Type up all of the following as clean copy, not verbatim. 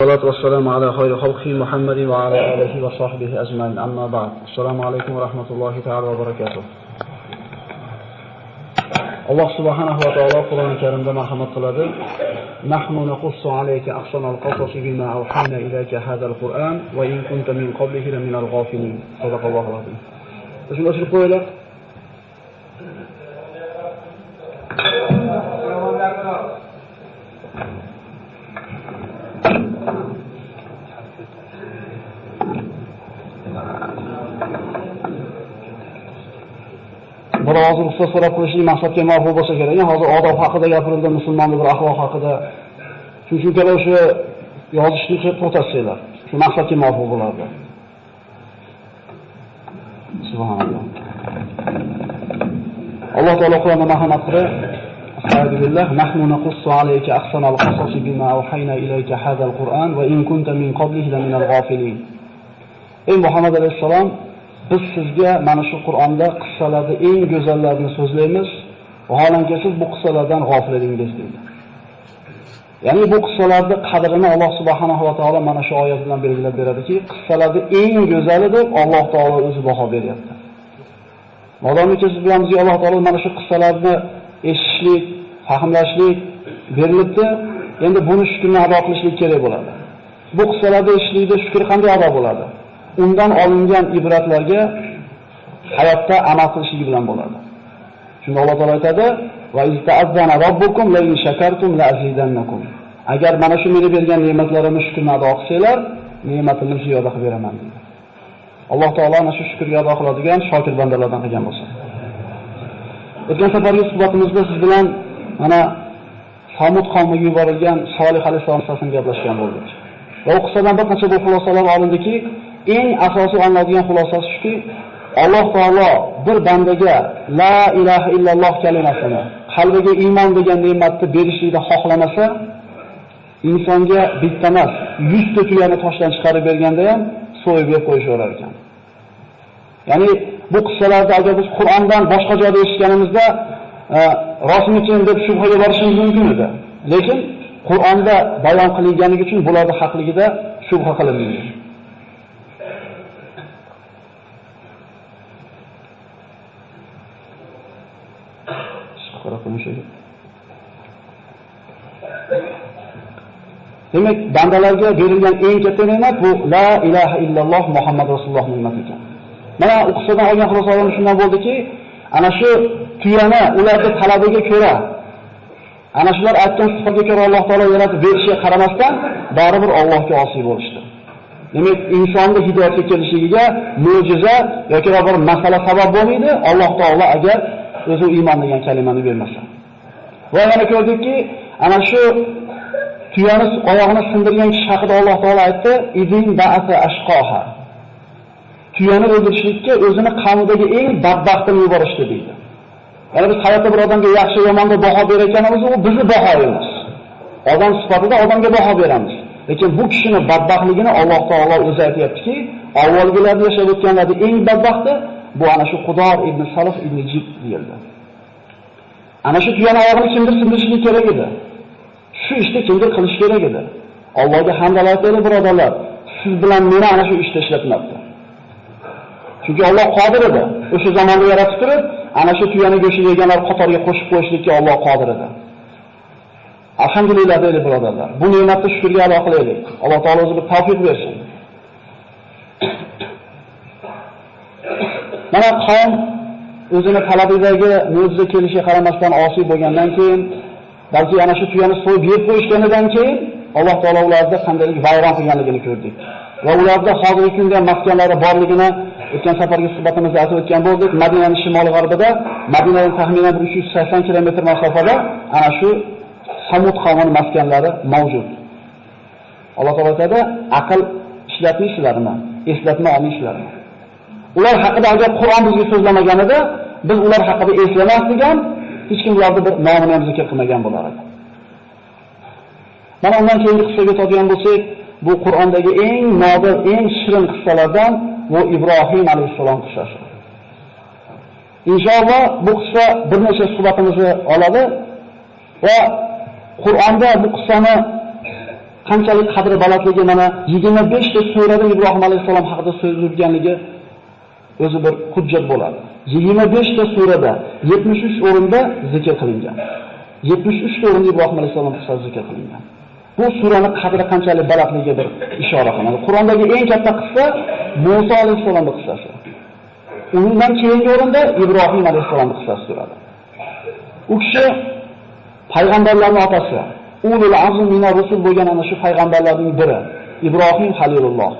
الصلاة والسلام على خير خلقه محمد وعلى آله وصحبه أجمعين أما بعد السلام عليكم ورحمة الله تعالى وبركاته. الله سبحانه وتعالى قرآن الكريم مرحمة قلده نحن نقص عليك أحسن القصص بما أوحينا إليك هذا القرآن وإن كنت من قبله لمن الغافلين صدق الله العظيم. شنو أشرح قوله bir hozir ustoz so'rab qo'yishlik maqsadga muvofiq bo'lsa kerak. Hozir odob haqida gapirildi, musulmonlik bir axloq haqida. Shunchaki o'sha yozishni to'xtatsanglar, shu maqsadga muvofiq bo'lardi. Subhanalloh. Alloh taolo Qur'onda marhamat qilib, Astagfirullah, nahnu naqussu alayka ahsanal qasasi bima awhayna ilayka hadal Qur'an va in kunta min qablihi laminal ghafilin. Ey Muhammad alayhisalom, biz sizga mana shu Qur'onda qissalarni eng go'zallarini so'zlaymiz, vaholanki siz bu qissalardan g'ofil edingiz deydi. Ya'ni bu qissalarning qadrini Alloh subhanahu va taolo mana shu oyat bilan belgilab beradiki, qissalarning eng go'zali deb Alloh taolo o'zi baho beryapti. Modomiki siz bilan bizga Alloh taolo mana shu qissalarni eshitishlik, fahmlashlik berilibdi, endi buni shukrni ado qilishlik kerak bo'ladi. Bu qissalarni eshitishlikda shukr qanday ado bo'ladi? Undan olingan ibratlarga hayotda amal qilishlik bilan bo'ladi. Shunda Alloh taolo aytadi: "Va izta'azzana robbukum la in shakartum la azidannakum." Agar mana shu menga bergan ne'matlarimni shukrni ado qilsanglar, ne'matimni ziyoda qilib beraman dedi. Alloh taolo ana shu shukrga ado qiladigan shokir bandalardan qilgan bo'lsin. O'tgan safargi suhbatimizda siz bilan mana Samud qavmiga yuborilgan Solih alayhisalom haqida gaplashgan bo'ldik. Va u qissadan bir qancha bu xulosalar olindiki, eng asosiy olinadigan xulosasi shuki, Alloh taolo bir bandaga la ilaha illalloh kalimasini, qalbiga iymon degan ne'matni berishlikni xohlamasa, insonga bitta emas, 100 ta tuyani toshdan chiqarib berganda ham so'yib yeb qo'yishaverar ekan. Ya'ni bu qissalarda agar biz Qur'ondan boshqa joyda eshitganimizda rostmikin deb shubhaga borishimiz mumkin edi. Lekin Qur'onda bayon qilinganligi uchun bularning haqligida shubha qilinmaydi. Demak, bandalarga berilgan eng katta ne'mat bu la ilaha illalloh Muhammad rasululloh ne'mati ekan. Mana u qissadan olgan xulosalarimiz shundan bo'ldiki, ana shu tuyani ularning talabiga ko'ra, ana shular aytgan sifatga ko'ra Alloh taolo yaratib berishiga qaramasdan, baribir Allohga osiy bo'lishdi. Demak, insonning hidoyatga kelishligiga mo'jiza yoki bir masala sabab bo'lmaydi, Alloh taolo agar o'zi iymon degan kalimani bermasa. Va yana ko'rdikki, ana shu tuyani oyog'ini sindirgan kishi haqida Alloh taolo aytdi: "Idin ba'asa ashqoha." Tuyani o'ldirishlikka o'zini qavmidagi eng badbaxtini yuborishdi deydi. Ya'ni biz hayotda bir odamga yaxshi yomonga baho berayotganimiz u bizni bahoyimiz. Odam sifatida odamga baho beramiz. Lekin bu kishining badbaxtligini Alloh taolo o'zi aytayaptiki, avvalgilarda yashab o'tganlarning eng badbaxti bu ana shu Qudor ibn Salih ibn Jib deyildi. Ana shu tuyani oyog'ini kimdir sindirishlik kerak edi. Shu ishni kimdir qilish kerak edi. Allohga hamdlar aytaylik birodarlar. Siz bilan meni ana shu ishda ishlatmabdi. Chunki Alloh qodir edi. O'sha zamonda yaratib turib, ana shu tuyani go'shini yeganlar qatoriga qo'shib qo'yishlikka Alloh qodir edi. Alhamdulillah deylik birodarlar. Bu ne'matni shukrga ado qilaylik. Alloh taolo o'zi bir tavfiq bersin. Mana qavm o'zini talabidagi mo'jiza kelishiga qaramasdan osiy bo'lgandan keyin, balki ana shu tuyani so'yib yeb qo'yishganidan keyin Alloh taolo ularni qanday vayron qilganligini ko'rdik. Va ularda hozirgi kunda maskanlari borligini o'tgan safargi suhbatimizda aytib o'tgan bo'ldik. Madinaning shimoli g'arbida, Madinadan taxminan 380 kilometr masofada ana shu Samud qavmining maskanlari mavjud. Alloh taolo aytadi: "Aql ishlatmaysizlarmi? Eslatma olmaysizlarmi?" Ular haqida agar Qur'on bizga so'zlamaganida, biz ular haqida eslamasdik ham, hech kim ularni bir nomini ham zikr qilmagan bo'lar edi. Mana undan keyingi qissaga o'tadigan bo'lsak, bu Qur'ondagi eng nodir, eng shirin qissalardan bu Ibrohim alayhissalom qissasi. Inshaalloh bu qissa bir necha suhbatimizni oladi va Qur'onda bu qissani qanchalik qadri balandligi mana 25 ta surada Ibrohim alayhissalom haqida so'z yurganligi o'zi bir hujjat bo'ladi. 25 ta surada 73 o'rinda zikr qilingan. 73 ta o'rinda Ibrohim alayhissalom qissasi zikr qilingan. Bu suraning qadri qanchalik balandligiga bir ishora qiladi. Qur'ondagi eng katta qissa Musa alayhissalomning qissasi. Undan keyingi o'rinda Ibrohim alayhissalomning qissasi turadi. U kishi payg'ambarlarning otasi, ulul azm minar rusul bo'lgan ana shu payg'ambarlarning biri, Ibrohim Halilulloh.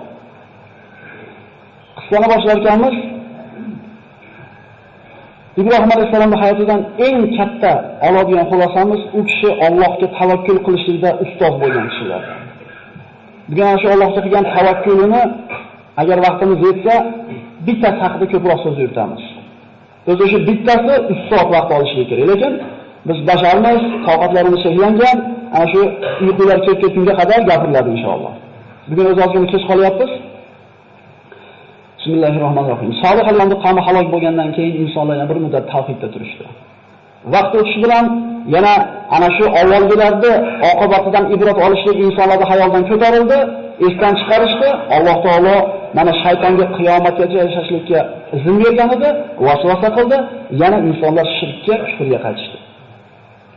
Qissani boshlar ekanmiz. Ibrohim alayhissalomning hayotidan eng katta oladigan xulosamiz, u kishi Allohga tavakkul qilishlikda ustoz bo'lgan kishilar. Bugun ana shu Allohga qilgan tavakkulini agar vaqtimiz yetsa, bittasi haqida ko'proq so'z yuritamiz. O'zi shu bittasi 3 soat vaqt olishi kerak. Lekin biz basharmiz, toqatlarimiz cheklangan, ana shu uyqular kelib ketgunga qadar gapiriladi inshaalloh. Bugun o'z ozgina kech qolyapmiz. Bismillahirrohmanirrohim. Solihlarning qavmi halok bo'lgandan keyin insonlar yana bir muddat tavhidda turishdi. Vaqt o'tishi bilan yana ana shu avvalgilarni oqibatidan ibrat olishlik insonlarga hayoldan ko'tarildi, esdan chiqarishdi. Alloh taolo mana shaytonga qiyomatgacha yashashlikka izn bergan edi, vasvasa qildi, yana insonlar shirkka, kufrga qaytishdi.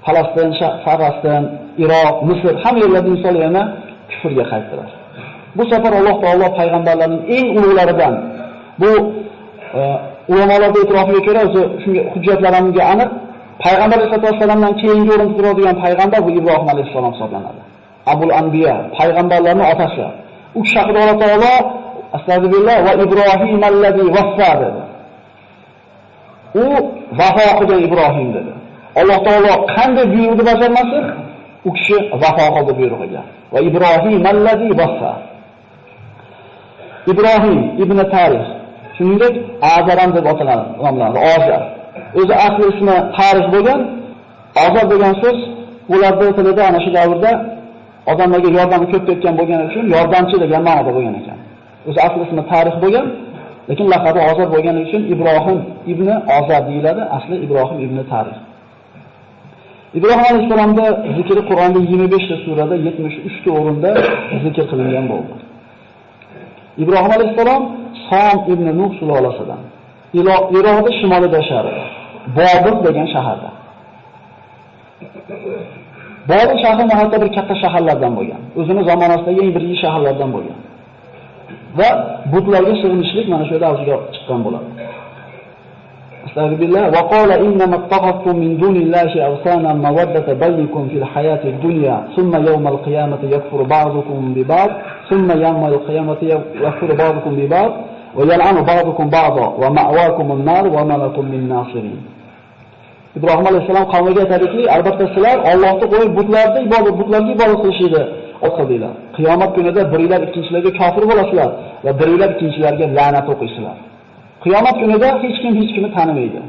Falastin, Falastin, Iroq, Misr hamma yerlarda insonlar yana kufrga qaytdilar. Bu safar Alloh taolo payg'ambarlarning eng ulug'laridan bu ulamolar e'tirofiga ko'ra o'zi shunga hujjatlarimga aniq payg'ambar sollallohu alayhi vasallamdan keyingi o'rinda turadigan payg'ambar bu Ibrohim alayhissalom hisoblanadi. Abul Anbiya, payg'ambarlarning otasi. U kishi haqida Alloh taolo astagfirullah va Ibrohim allazi vaffa dedi. U vafo qilgan Ibrohim dedi. Alloh taolo qanday buyruqni bajarmasin, u kishi vafo qildi buyrug'iga. Va Ibrohim allazi vaffa. Ibrohim ibn Tarix, shuningdek Azaram deb nomlanadi. Ozar. O'zi asli ismi Tarix bo'lgan. Ozar degan so'z ularning tilida ana shu davrda odamlarga yordam ko'p ketgan bo'lgani uchun yordamchi degan ma'noda bo'lgan ekan. O'zi asli ismi Tarix bo'lgan, lekin laqabi Ozar bo'lgani uchun Ibrohim ibn Ozar deyiladi. Asli Ibrohim ibn Tarix. Ibrohim alayhissalomning zikri Qur'onda 25 ta surada 73 ta o'rinda zikr qilingan bo'ldi. Ibrohim alayhissalom Som ibn Nuh sulolasidan. Iroqda shimolida yashardi. Bobil degan shaharda. Bobil shahri nihoyatda bir katta shaharlardan bo'lgan. O'zini zamonasidagi eng birinchi shaharlardan bo'lgan. Va butlarga sig'inishlik mana shu yerda avjiga chiqqan bo'ladi. Astagfirullah va qala innama taqaftum min dunillahi awsana mawaddata baynikum fil hayati dunya thumma yawmal qiyamati yakfuru ba'dukum bi ba'd thumma yawmal qiyamati yakfuru ba'dukum bi ba'd va yal'anu ba'dukum ba'da va ma'wakum an-nar va ma lakum min nasirin. Ibrohim alayhissalom qavmiga aytadiki, albatta sizlar Allohni qo'yib butlarga ibodat qilishingni o'qidinglar. Qiyomat kunida biringlar ikkinchilarga kofir bo'lasizlar va biringlar ikkinchilarga la'nat o'qiysizlar. Qiyomat kunida hech kimni tanimaydi.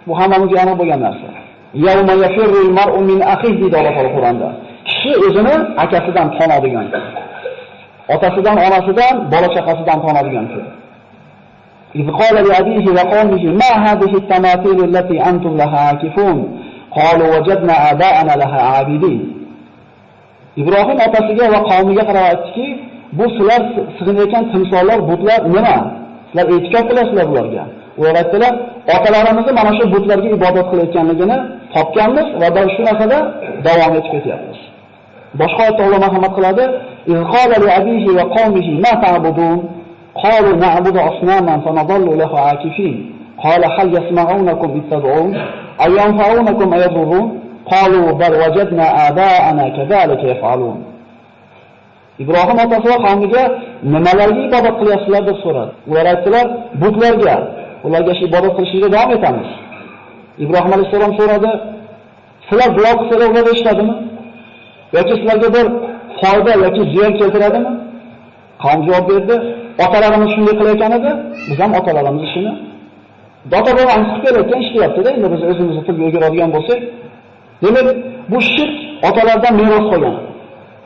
Bu hammamizga aniq bo'lgan narsa. Yawma yafirrul mar'u min akhihi deydi Alloh taolo Qur'onda. Kishi o'zini akasidan tonadigan. Otasidan, onasidan, bola chaqasidan tonadigan kun. إذ قال لأبيه وقومه ما هذه التماثيل التي أنتم لها عاكفون قالوا وجدنا آباءنا لها عابدين. İbrahim otasiga va qavmiga qarab aytdiki, bu sizlar sig'inayotgan timsollar, butlar nima? Sizlar e'tikof qilasizlar bularga. Ular aytdilar, otalarimizni mana shu butlarga ibodat qilayotganligini topganmiz va shu narsada davom etib ketyapmiz. Boshqa oyatda Alloh marhamat qiladi, إذ قال لأبيه وقومه ما تعبدون قالوا نعبد أصناما فنظل لها عاكفين قال هل يسمعونكم إذ تدعون أو ينفعونكم أو يضرون قالوا بل وجدنا آباءنا كذلك يفعلون. İbrahim otasi va qavmiga nimalarga ibodat qilyapsizlar deb so'radi. Ular aytdilar, butlarga, ularga ibodat qilishga davom etamiz. Ibrohim alayhissalom so'radi, sizlar duo qilsalar ular eshitadimi? Yoki sizlarga bir foyda yoki ziyon keltiradimi? Qavm javob berdi, otalarimiz shunday qilayotgan edi, biz ham otalarimiz ishini dota-bobomiz qilib kelayotgan ishlayapti-da, endi biz o'zimizni tilga o'giradigan bo'lsak, demak, bu shirk otalardan meros qolgan.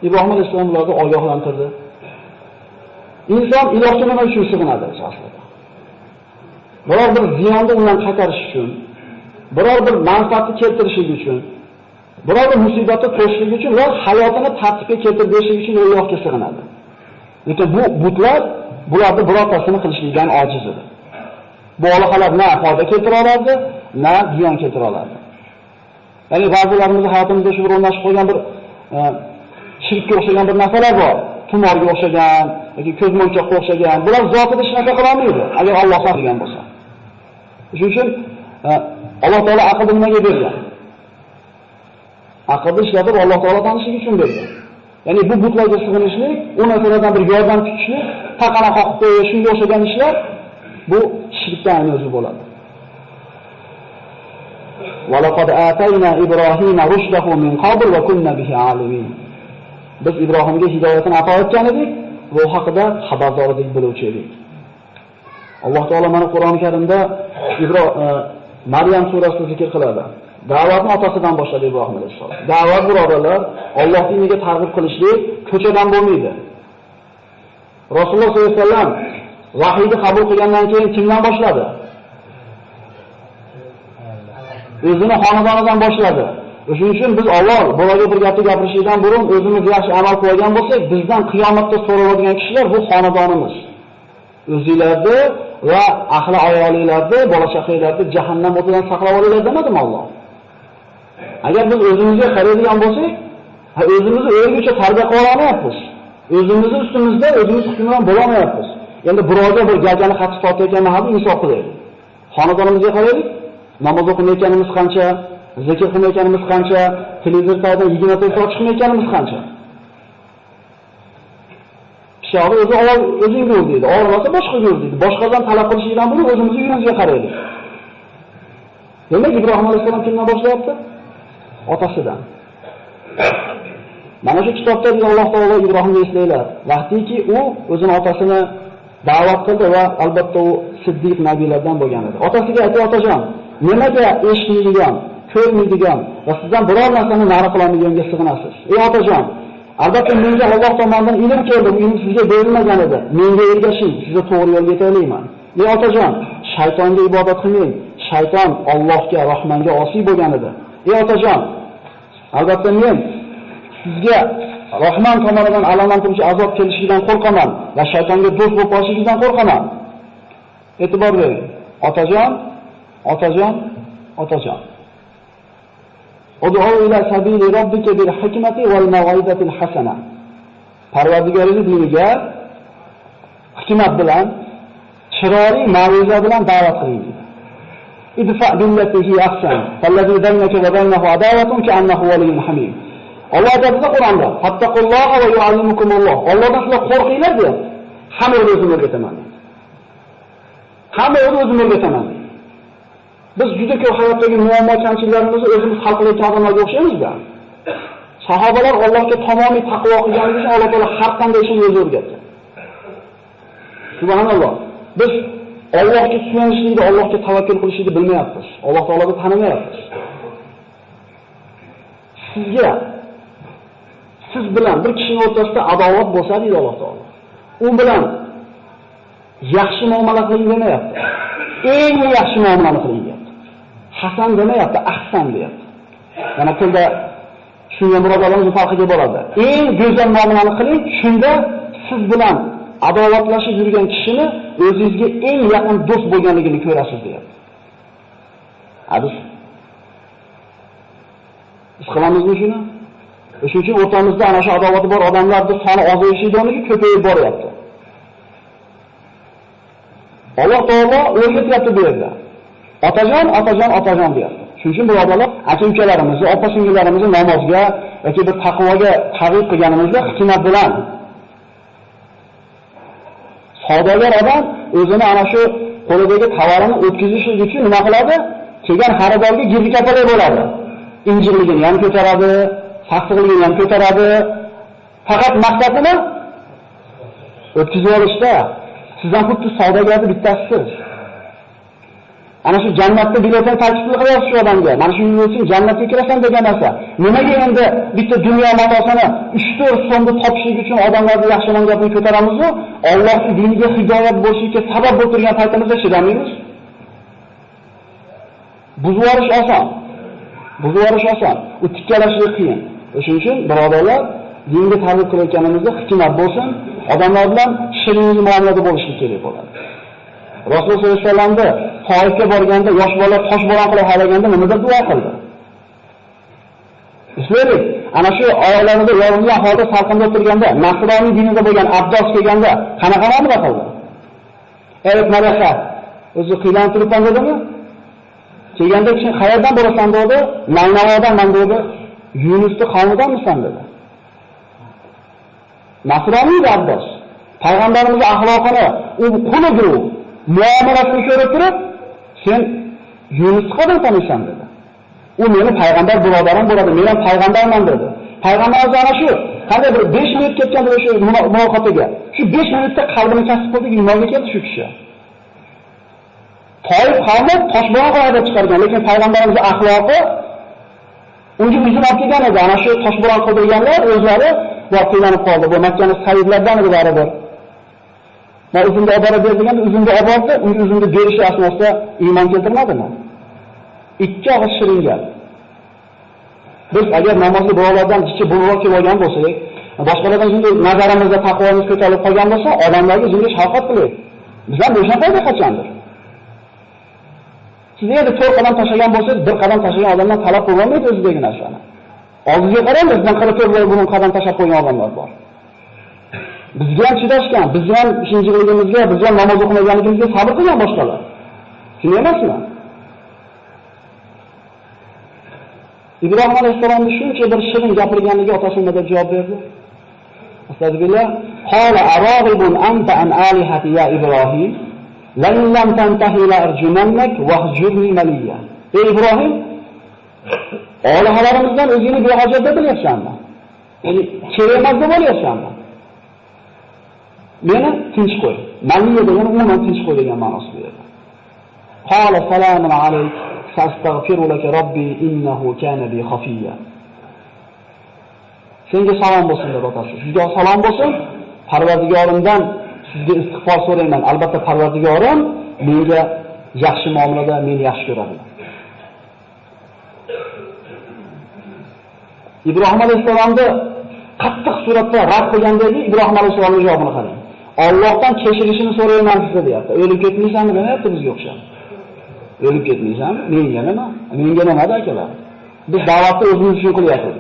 İbrahim alayhissalom ularni ogohlantirdi. Inson ilohga nima uchun sig'inadi aslida? Biror bir ziyonni undan qaytarish uchun, biror bir manfaatni keltirish uchun Biror bir musibatni to'sishlik uchun va hayotini tartibga keltirib berishlik uchun Allohga sig'inadi. Lekin bu butlar bularni birortasini qilishlikdan ojiz edi. Bu aloqalar na foyda keltira oladi, na ziyon keltira oladi. Ya'ni ba'zilarimiz hayotimizda shu bir o'rnashib qo'ygan bir shirkka o'xshagan bir narsalar bor. Tumorga o'xshagan yoki ko'zmonchoqqa o'xshagan. Bular zotida hech narsa qila olmaydi, agar Alloh xohlagan bo'lsa. Shuning uchun Alloh taolo aqlni nimaga bergan? Aqlni ishlatib Alloh taolo tanishlik uchun bergan. Ya'ni bu butlarga sig'inishlik, u narsalardan bir yordam kutishlik, taqana qoqib qo'yish, shunga o'xshagan ishlar bu shirkdan o'zi bo'ladi. وَلَقَدْ آتَيْنَا إِبْرَاهِيمَ رُشْدَهُ مِنْ قَبْلُ وَكُنَّا بِهِ عَالِمِينَ. Biz Ibrohimga hidoyatini ato etgan edik, bu haqida xabardor edik, biluvchi edik. Alloh taolo mana Qur'oni Karimda Maryam surasida zikr qiladi. Da'vatni otasidan boshladi Ibrohim alayhissalom. Da'vat birodarlar, Alloh diniga targ'ib qilishlik ko'chadan bo'lmaydi. Rasululloh sollallohu alayhi vasallam vahiyni qabul qilgandan keyin kimdan boshladi? O'zini xonadonidan boshladi. Shuning uchun biz avval bolaga bir gapni gapirishdan burun o'zimiz yaxshi amal qilgan bo'lsak, bizdan qiyomatda so'raladigan kishilar bu xonadonimiz. O'zingizlarni va ahli ayolinglarni, bola chaqanglarni jahannam o'tidan saqlab olinglar demadimi Alloh? Agar biz o'zimizga qaraydigan bo'lsak, o'zimizni o'rnicha tarbiya qila olmayapmiz. O'zimizni ustimizda o'zimiz hukmron bo'la olmayapmiz. Endi birovga bir gagani qattiq tortayotgan mahal insof qilaylik. Xonadonimizga qaraylik. Namoz o'qimayotganimiz qancha, zikr qilmayotganimiz qancha, televizordan 20 soat chiqmayotganimiz qancha. Sho'g'ri o'zi o'zing ko'r deydi, og'rimasa boshqa ko'r deydi. Boshqadan talab qilishdan burun o'zimizning uyimizga qaraylik. Demak, Ibrohim alayhisalom kimdan boshlayapti? Otasidan. Mana shu kitobda Alloh taolo Ibrohimni eslaylar. Vaqtiki u o'zining otasini da'vat qildi va albatta u siddiq nabiylardan bo'lgan edi. Otasiga aytdi: "Otajon, nimaga eshitmaydigan, ko'rmaydigan va sizdan biror narsani nari qilolmayganga sig'inasiz? Ey otajon, albatta menga Alloh tomonidan ilm keldi, bu ilm sizga berilmagan edi. Menga ergashing, sizni to'g'ri yo'lga yetaklayman. Ey otajon, shaytonga ibodat qilmang. Shayton Allohga, Rahmonga osiy bo'lgan edi. Ey otajon, albatta men sizga Rahmon tomonidan alamlantiruvchi azob kelishidan qo'rqaman va shaytonga do'st bo'lib qolishingizdan qo'rqaman." E'tibor bering. Otajon. Ud'u ila sabili robbika bil hikmati wal maw'izatil hasana. Parvardigoringiz diniga hikmat bilan, chiroyli ma'ruza bilan da'vat qiling. Idfa billati hi ahsan, fallazi baynaka va baynahu adawatun ka'annahu waliyyun hamim. Alloh aytadi Qur'onda: "Fattaqulloha va yu'allimukumulloh." Allohdan sizlar qo'rqinglar deb, hamma o'zini o'rgataman. Hamma o'zini o'rgataman. Biz juda ko'p hayotdagi muammo kamchiliklarimizni o'zimiz hal qilayotgan odamlarga o'xshaymiz-da. Sahobalar Allohga tamomiy taqvo qilganligi uchun Alloh taolo har qanday ishni o'zi o'rgatdi. Subhanalloh. Biz Allohga suyanishlikni, Allohga tavakkul qilishlikni bilmayapmiz. Alloh taologa tanimayapmiz. Siz bilan bir kishining o'rtasida adovat bo'lsa, deydi Alloh taolo, u bilan yaxshi muomala qiling demayapti. Eng yaxshi muomalani qiling deyapti. Hasan demayapti, ahsan deyapti. Mana tilda shunga birodarlarimiz farqiga boradi. Eng go'zal muomalani qiling, shunda siz bilan adovatlashib yurgan kishini o'zingizga eng yaqin do'st bo'lganligini ko'rasiz deyapti. Hadis. Biz qilamizmi shuni? Shuning uchun o'rtamizda ana shu adovati bor odamlarning soni ozayishida o'rniga ko'payib boryapti. Alloh taolo o'rgatyapti bu yerda. Otajon deyapti. Shuning uchun birodarlar, aka-ukalarimizni, opa-singillarimizni namozga yoki bir taqvoga targ'ib qilganimizda hikmat bilan. Savdogar odam o'zini ana shu qo'lidagi tovarini o'tkazish uchun nima qiladi? Kelgan xaridorga girdi kapalay bo'ladi. Injirligini ham ko'taradi, sassiqligini ham ko'taradi. Faqat maqsad nima? O'tkazib olishda. Sizdan xuddi savdogarning bittasisiz. Ana shu jannatda biletini taklif qilyapsiz shu odamga. Mana shu yo'l uchun jannatga kirasan degan narsa. Nimaga endi bitta dunyo matosini 3-4 so'mda topishlik uchun odamlarga yaxshiman gapni ko'taramiz-ku? Allohning diniga hidoyat bo'lishiga sabab bo'lib turgan paytimizda chidamaymiz. Buzib olish oson. Buzib yuborish oson, u tikkalashlik qiyin. O'shuning uchun birodarlar, dinga targ'ib qilayotganimizda hikmat bo'lsin, odamlar bilan shirin muomalada bo'lishlik kerak bo'ladi. Rasululloh sollallohu alayhi vasallamda Toifga borganda yosh bolalar toshbo'ron qilib haydaganda nimadir duo qildi. Eslaylik, ana shu oilalarida yorilgan holda salqinda o'tirganda, Nasroniy dinida bo'lgan Abdos kelganda qanaqa muomala qildi? Evet malaka, o'zi qiylanib turibman dedimi? Kelganda kishi qayerdan bo'lasan dedi? Naynavodan dedi. Yunusni qavmidanmisan dedi. Nasroniy Abdos. Payg'ambarimiz axloqini, u qulidir, muomalasini ko'rib turib, sen Yunusni qanday taniysan dedi. U meni payg'ambar birodarim bo'ladi, men ham payg'ambarman dedi. Payg'ambarimiz ana shu, qanday bir 5 minut ketganda o'sha muloqotiga, shu 5 minutda qalbini kasb qildi, iymonga keldi shu kishi. Toif qavmi toshbo'ron qilib chiqargan, lekin payg'ambarimizning axloqi unga uzun olib kelgan edi. Ana shu toshbo'ron qilganlar o'zlari voqelanib qoldi. Bu Makkaning sayyidlaridan edi baribir. Va uzunga olib borib berganda uzunga olib bordi, unga uzunga berishi asnosida iymon keltirmadimi? Ikki og'iz shirin gap. Biz agar namozli birovlardan kichik bulg'or kelib olgan bo'lsak, boshqalardan shunday nazarimizda taqvomiz ko'tarilib qolgan bo'lsa, odamlarga shunday shafqat qilaylik. Biz ham o'shanday qachondir. Sizga endi 4 qadam tashlagan bo'lsangiz, 1 qadam tashlagan odamdan talab qilolmaydi o'zidagi narsani. Oldinga qarang, bizdan 44 qadam tashlab qo'ygan odamlar bor. Bizga ham chidashgan, bizga ham shinjiligimizga, bizga ham namoz o'qimaganligimizga sabr qilgan boshqalar. Shuni emasmi? Ibrohim alayhissalomning shuncha bir shirin gapirganligiga otasi nima deb javob berdi? Astagfirullah. Qala aragibun anta an alihati ya Ibrohim, la in lam tantahi la arjumannak wahjurni maliya. Ey Ibrohim, olihalarimizdan o'zingni behojat deb bilyapsanmi? Ya'ni kerak emas deb olyapsanmi? Meni tinch qo'y. Maliya degan umuman tinch qo'y degan ma'nosida edi. Qala salamun alayk. Astaghfiru laka robbi innahu kana bi khafiya. Senga salom bo'lsin deb otasi. Sizga salom bo'lsin. Parvardigorimdan sizga istig'for so'rayman. Albatta Parvardigorim menga yaxshi muomalada meni yaxshi ko'radi. Ibrohim alayhissalomni qattiq suratda rad qilgandagi Ibrohim alayhissalomning javobini qarang. Allohdan kechirishini so'rayman sizga deyapti. O'lib ketmaysanmi demayapti bizga o'xshab. O'lib ketmaysanmi? Menga nima? Menga nima akalar? Biz da'vatni o'zimiz uchun qilyapmiz.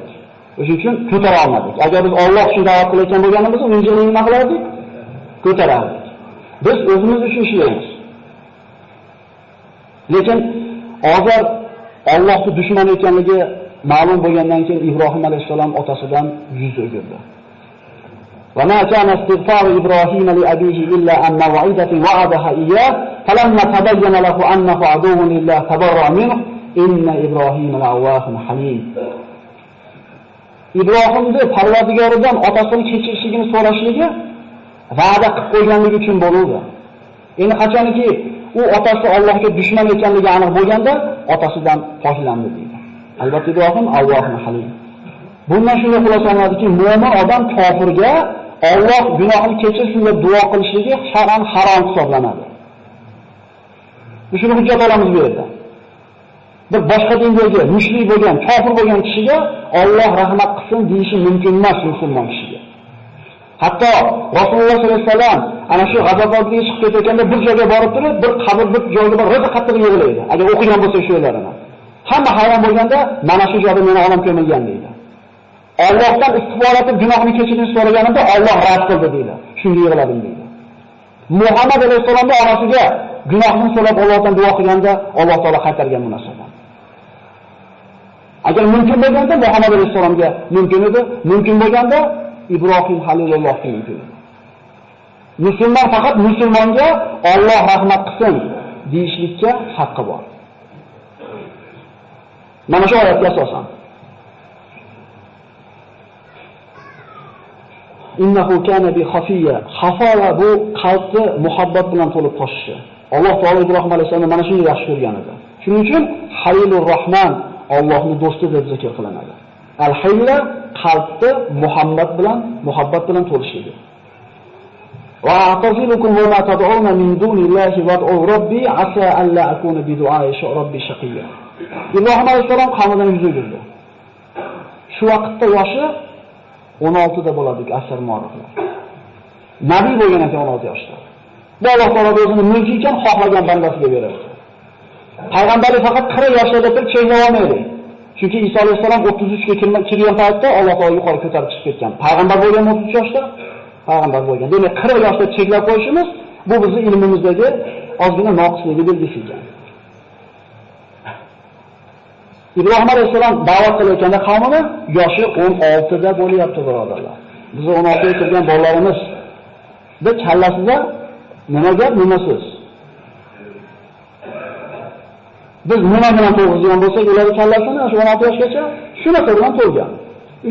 O'shuning uchun ko'tara olmadik. Agar biz Alloh uchun da'vat qilayotgan bo'lganimizda, unga nima qilardik? Ko'tarardik. Biz o'zimiz uchun ishlaymiz. Lekin hozir Allohning dushman ekanligi ma'lum bo'lgandan keyin Ibrohim alayhissalom otasidan yuz o'girdi. Va ma kana istighfar Ibrohim li abihi illa an maw'idati wa'adaha iyyah falamma tabayyana lahu annahu aduwwun lillah tabarra minhu inna Ibrohima la'awwahun halim. Ibrohimning Parvardigoridan otasini kechirishligini so'rashligi va'da qilib qo'yganligi uchun bo'ldi. Endi qachonki u otasi Allohga dushman ekanligi aniq bo'lganda otasidan poklanadi deydi. Albatta Ibrohim Allohun halim. Bundan shunday xulosalanadiki, mo'min odam kofirga Alloh gunohini kechirsin deb duo qilishligi shar'an harom hisoblanadi. Shuni hujjat olamiz bu yerda. Bir boshqa dindagi mushrik bo'lgan, kofir bo'lgan kishiga Alloh rahmat qilsin deyishi mumkin emas musulmon kishiga. Hatto Rasululloh sollallohu alayhi vasallam ana shu g'azotlarga chiqib ketayotganda bir joyga borib turib, bir qabr bir joyga bir ro'za qattiq yig'laydi. Agar o'qigan bo'lsa shu yerlarini. Hamma hayron bo'lganda, mana shu joyda meni olam ko'milgan deydi. Allohdan istig'for etib gunohni kechirishni so'raganimda Alloh rad qildi deydi. Shunga yig'ladim deydi. Muhammad alayhisolamning onasiga gunohni so'rab Allohdan duo qilganda Alloh taolo qaytargan munosabat. Agar mumkin bo'lganda Muhammad alayhisolamga mumkin edi, mumkin bo'lganda Ibrohim Halilullohga mumkin edi. Musulmon faqat musulmonga Alloh rahmat qilsin deyishlikka haqqi bor. Mana shu oyatga asosan innahu kana bi khafiya. Xafola bu qalbni muhabbat bilan to'lib toshishi. Alloh taolo Ibrohim alayhisolamni mana shunday yaxshi ko'rgan edi. Shuning uchun Halilur Rahman Allohning do'sti deb zikr qilinadi. Al-Hayla qalbni muhabbat bilan to'lishligi. Va a'tazilukum wa ma tad'una min dunillahi wad'u robbi asa alla akuna bi du'a'i robbi shaqiyya. Ibrohim alayhissalom qavmidan yuz o'girdi. Shu vaqtda yoshi 16 da bo'ladi, asr muoriflar. Nabiy bo'lgan ekan 16 yoshda. Bu Alloh taolo o'zining mulki ekan, xohlagan bandasiga beradi. Payg'ambarlik faqat 40 yoshlarda turib cheklab olmaydi. Chunki Iso alayhissalom 33 ga kirgan paytda Alloh taolo yuqori ko'tarib chiqib ketgan. Payg'ambar bo'lgan 33 yoshda, payg'ambar bo'lgan. Demak, 40 yoshda cheklab qo'yishimiz bu bizning ilmimizdagi ozgina noqisligi belgisi ekan. Ibrohim alayhissalom da'vat qilayotganda qavmini yoshi 16 da bo'lyapti, birodarlar. Biz 16 ga kirgan bolalarimiz da kallasida nima gap, nima so'z. Biz nima bilan to'g'izgan bo'lsak, ularning kallasini shu 16 yoshgacha shunaqa bilan to'lgan.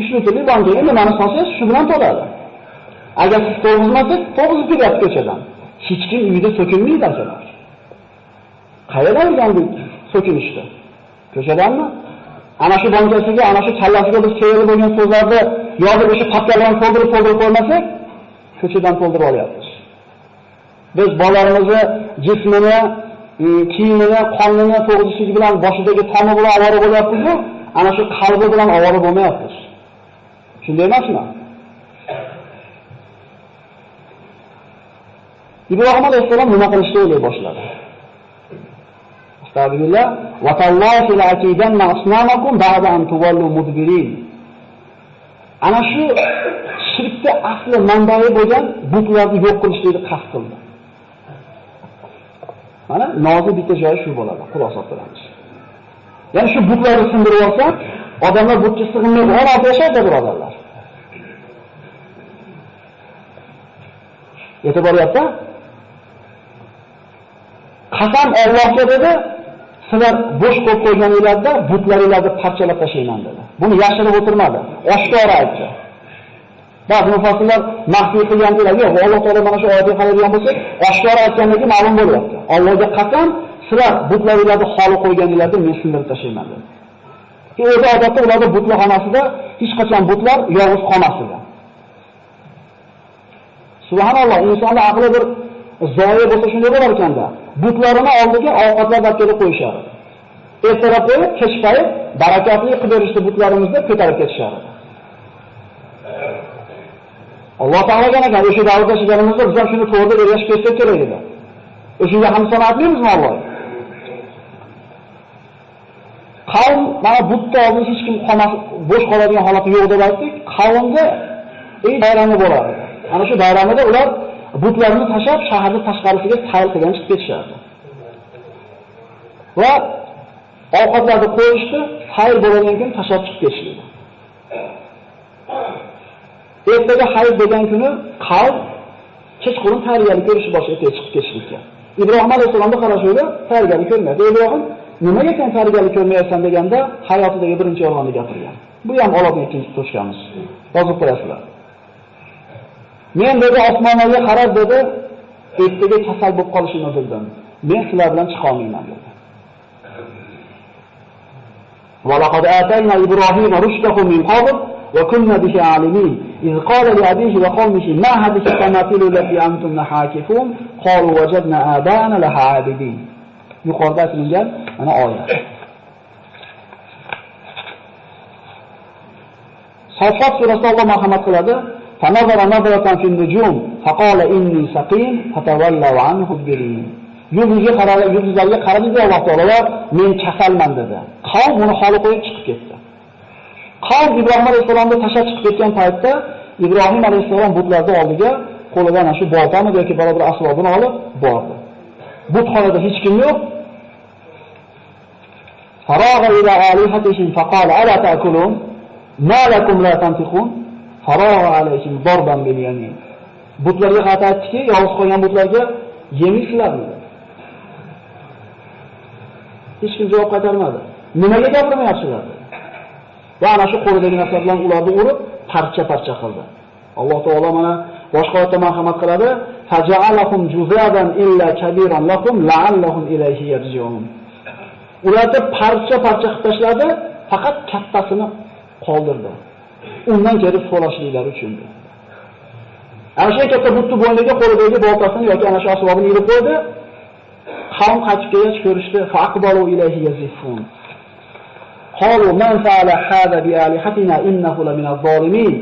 3 turli bankaga nimani solsangiz, shu bilan to'ladi. Agar siz to'g'izmasangiz, to'g'izib ketadi ko'chadan. Hech kim uyida so'kinmaydi akalar. Qayerdan o'rgandik so'kinishni? Ko'chadanmi? Ana shu bankasiga, ana shu kallasiga biz kerak bo'lgan so'zlarni yozib o'sha papkalarni to'ldirib qo'ymasak, ko'chadan to'ldirib olyapmiz. Biz bolalarimizni jismini, kiyimini, qonini to'g'rishligi bilan boshidagi tomi bilan avora bo'lyapmiz-ku, ana shu qalbi bilan avora bo'lmayapmiz. Shunday emasmi? Ibrohim alayhissalom nima qilishni o'ylay boshladi. Astagfirullah va tallahi la'aqidanna asnamakum ba'da an tuwallu mudbirin. Ana shu shirkda asli manbai bo'lgan butlarni yo'q qilishni qasd qildi. Mana nozik bitta joyi shu bo'ladi, xulosa qilamiz. Ya'ni shu butlarni sindirib olsa, odamlar butga sig'inmaydi, 16 yashaydi, birodarlar. Yetib boryapti. Qasam Allohga dedi, sizlar bo'sh qo'yib qo'yganinglarda butlaringlarni parchalab tashlayman dedi. Buni yashirib o'tirmadi, oshkora aytdi. Ba'zi mufassirlar maxfiy qilganlar yo'q, Alloh taolo mana shu oyatga qaraydigan bo'lsak, oshkora aytganligi ma'lum bo'lyapti. Allohga qasam, sizlar butlaringlarni xoli qo'yganinglarda men sindirib tashlayman dedi. O'zi odatda ularning butlarxonasida hech qachon butlar yolg'iz qolmas edi. Subhanalloh, insonning aqli bir zoya bo'lsa shunday bo'lar ekanda. Butlarini oldiga ovqatlar daftarga qo'yishar. Ertalab qo'yib, kech payt barakatli qilib berishdi butlarimizni ko'tarib ketishar. Alloh taolaga agar o'sha davrda yashaganimizda biz ham shuni to'g'ri ergashib ketsak kerak edi. O'shunga ham sanatlimizmi Alloh? Qavm mana butda oldin hech kim qolmas, bo'sh qoladigan holati yo'q deb aytdik. Qavmga bayrami bo'lardi. Ana shu bayramida ular butlarni tashab shaharning tashqarisiga sayl qilgan chiqib ketishardi. Va ovqatlarni qo'yishdi, sayl bo'ladigan kun tashab chiqib ketishdi. Ertaga hayit degan kuni qavm kechqurun tayyorgarlik ko'rishni boshlaydi chiqib ketishlikka. Ibrohim alayhissalomga qarashuvda tayyorgarlik ko'rmaydi. Ibrohim nimaga sen tayyorgarlik ko'rmayapsan deganda hayotidagi birinchi yolg'onni gapirgan. Bu ham Allohning ikkinchi to'shqamiz. Yozib qo'yasizlar. Men dedi osmonlarga qarab dedi, ertaga kasal bo'lib qolishimni bildim. Men sizlar bilan chiqa olmayman dedi. Va laqad atayna Ibrohima rushdahu min qabl va kunna bihi alimin. إذ قال لأبيه وقومه ما هذه التماثيل التي أنتم حاكفون قالوا وجدنا آباءنا لها عابدين. yuqorida aytilgan mana oyat. Safat surasida Alloh marhamat qiladi. Fanazara nazaratan fil nujum faqala inni saqim fatawallaw anhu birin. Yulduzlarga qaradi Alloh taolo, men kasalman dedi. Qavm uni xoli qo'yib chiqib ketdi. Qavm Ibrohim alayhissalomni tashlab chiqib ketgan paytda Ibrohim alayhissalom butlarning oldiga qo'lidan shu boltani yoki bir aslobini olib bordi. Butxonada hech kim yo'q. Faraga ila alihatihim faqala ala ta'kulun ma lakum la tantiqun faraga alayhim darban bil yamin. Butlarga qaytdiki, yolg'iz qolgan butlarga yemaysizlarmi? Hech kim javob qaytarmadi. Nimaga gapirmayapsizlar? Va ana shu qo'lidagi narsa bilan ularni urib, parcha-parcha qildi. Alloh taolo mana boshqa oyatda marhamat qiladi. Faja'alahum juzadan illa kabiran lakum la'allahum ilayhi yarji'un. Ularni parcha-parcha qilib tashladi, faqat kattasini qoldirdi. Undan kelib so'rashliklar uchun. Ana shu katta butni bo'yniga qo'lidagi boltasini yoki ana shu aslobini ilib qo'ydi. Qavm qaytib kelgach ko'rishdi, faqbalu ilayhi yazifun. qalu man fa'ala hada bi alihatina innahu la min az-zalimin.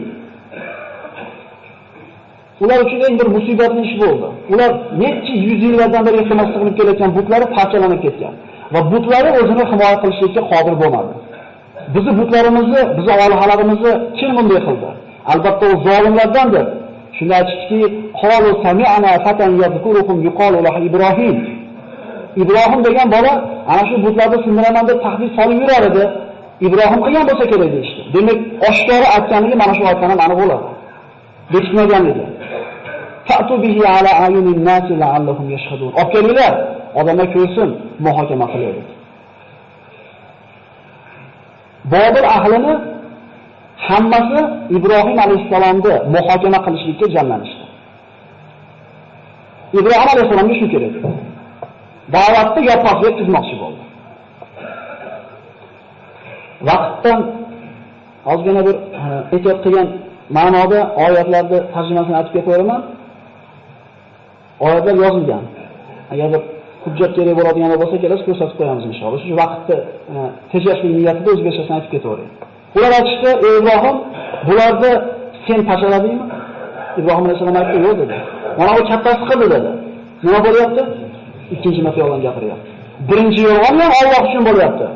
Ular uchun eng bir musibatli ish bo'ldi. Ular necha yuz yillardan beri iltimos qilib kelayotgan butlari parchalanib ketgan va butlari o'zini himoya qilishga qodir bo'lmadi. Bizi butlarimizni, bizi olihalarimizni kim bunday qildi? Albatta o zolimlardandir. Shunda aytishki, qalu sami'na fatan yadhkuruhum yuqalu lahu Ibrohim. Ibrohim degan bola ana shu butlarni sindiraman deb tahdid solib yurar edi. Ibrohim qilgan bo'lsa kerak deydi. Demak, oshkora aytganligi mana shu aytgan ham aniq bo'ladi. Bekitmaganligi. Fa'tu bihi ala ayunin nasi la'allahum yashhadun. Olib odamlar ko'rsin, muhokama qilaylik. Bobil ahlini hammasi Ibrohim alayhisalomni muhokama qilishlikka jamlanishdi. Ibrohim alayhisalomga shu kerak. Da'vatni yopiq yetkazmoqchi bo'ldi. Vaqtdan ozgina bir ehtiyot qilgan ma'noda oyatlarni tarjimasini aytib ketaveраman. Oyatlar yozilgan. Agar bir hujjat kerak bo'ladigan bo'lsa, kelasiz ko'rsatib qo'yamiz inshaalloh. Shu vaqtda tejashlik niyatida o'zbekchasini aytib ketaveraylik. Ular aytishdi, Ibrohim, bularni sen parchaladingmi? Ibrohim alayhisalom aytdi, yo'q dedi. Mana bu kattasi qildi dedi. Nima bo'lyapti? Ikkinchi marta yolg'on gapiryapti. Birinchi yolg'on ham Alloh uchun bo'lyapti.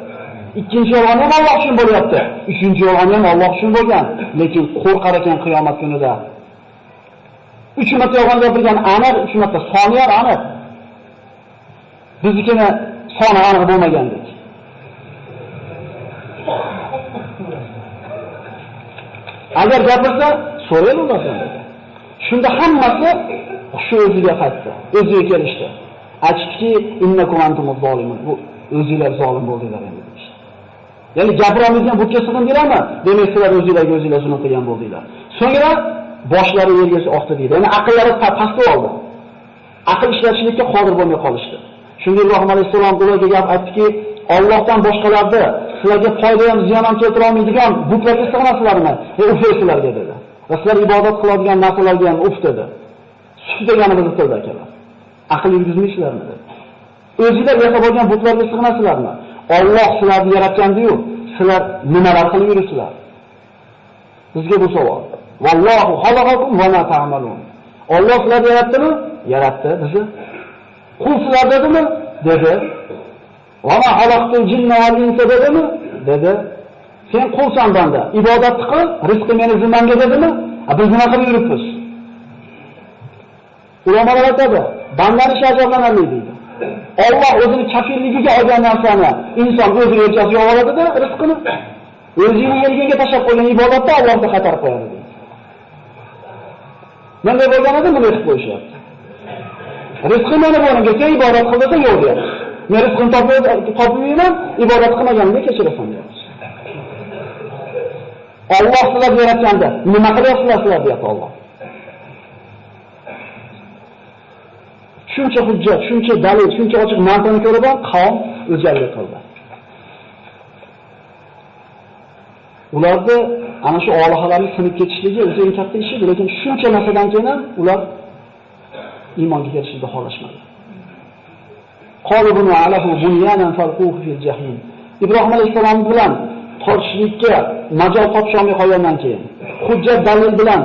Ikkinchi yolg'on ham Alloh uchun bo'lyapti. Uchinchi yolg'on ham Alloh uchun bo'lgan, lekin qo'rqar ekan qiyomat kunida. 3 marta yolg'on gapirgan aniq, 3 marta soni ham aniq. Biznikini soni aniq bo'lmagandek. Agar gapirsa, so'raylik ulardan dedi. Shunda hammasi shu o'ziga qaytdi. O'ziga kelishdi. Aytishdiki, innakum antumuz zolimun. Bu o'zingizlar zolim bo'ldinglar endi. Ya'ni gapirolmaydigan butga sig'indinglarmi? Demak, sizlar o'zingizlarga zulm qilgan bo'ldinglar. So'ngra boshlari yerga oqdi deydi. Ya'ni aqllari pastga oldi. Aql ishlatishlikka qodir bo'lmay qolishdi. Shunda Ibrohim alayhisalom ularga gap aytdiki, Allohdan boshqalarni sizlarga foyda ham ziyon ham keltira olmaydigan butlarga sig'inasizlarmi? Uflaysizlarga dedi. Va sizlar ibodat qiladigan narsalarga ham uf dedi. Suf deganimizni tilda akalar. Aql yurgizmaysizlarmi dedi. O'zingizlar yasab olgan butlarga sig'inasizlarmi? Alloh sizlarni yaratgandi-yu, sizlar nimalar qilib yuribsizlar? Bizga bu savol. Vallohu xalaqakum va ma ta'malun. Alloh sizlarni yaratdimi? Yaratdi bizni. Qul sizlar dedimi? Dedi. Va ma xalaqtul jinna val insa dedimi? Dedi. Sen qulsan banda, ibodat qil, rizqi meni zimmamga dedimi? Biz nima qilib yuribmiz? Ulamolar aytadi, bandani ishi ajablanarli deydi. Alloh o'zini kafilligiga olgan narsani inson o'z yelkasiga oladi-da, rizqini o'zining yelkasiga tashlab qo'ygan ibodatni Allohga qaytarib qo'yadi deydi. Bunday bo'lganida buni qilib qo'yishyapti. Rizqi meni bo'limga sen ibodat qil desa yo'q deyapti. Men rizqini topmayman, ibodat qilmaganimga kechirasan deyapti. Alloh sizlarni yaratganda nima qilyapsizlar deyapti Alloh. Shuncha hujjat, shuncha dalil, shuncha ochiq mantiqni ko'rib ham qavm o'zgarlik qildi. Ularda ana shu olihalarning sinib ketishligi o'zi eng katta ish edi, lekin shuncha narsadan keyin ham ular iymonga kelishni xohlashmadi. Qalibun alahu bunyanan falquhu fil jahim. Ibrohim alayhisalom bilan tortishlikka majol topsholmay qolgandan keyin, hujjat dalil bilan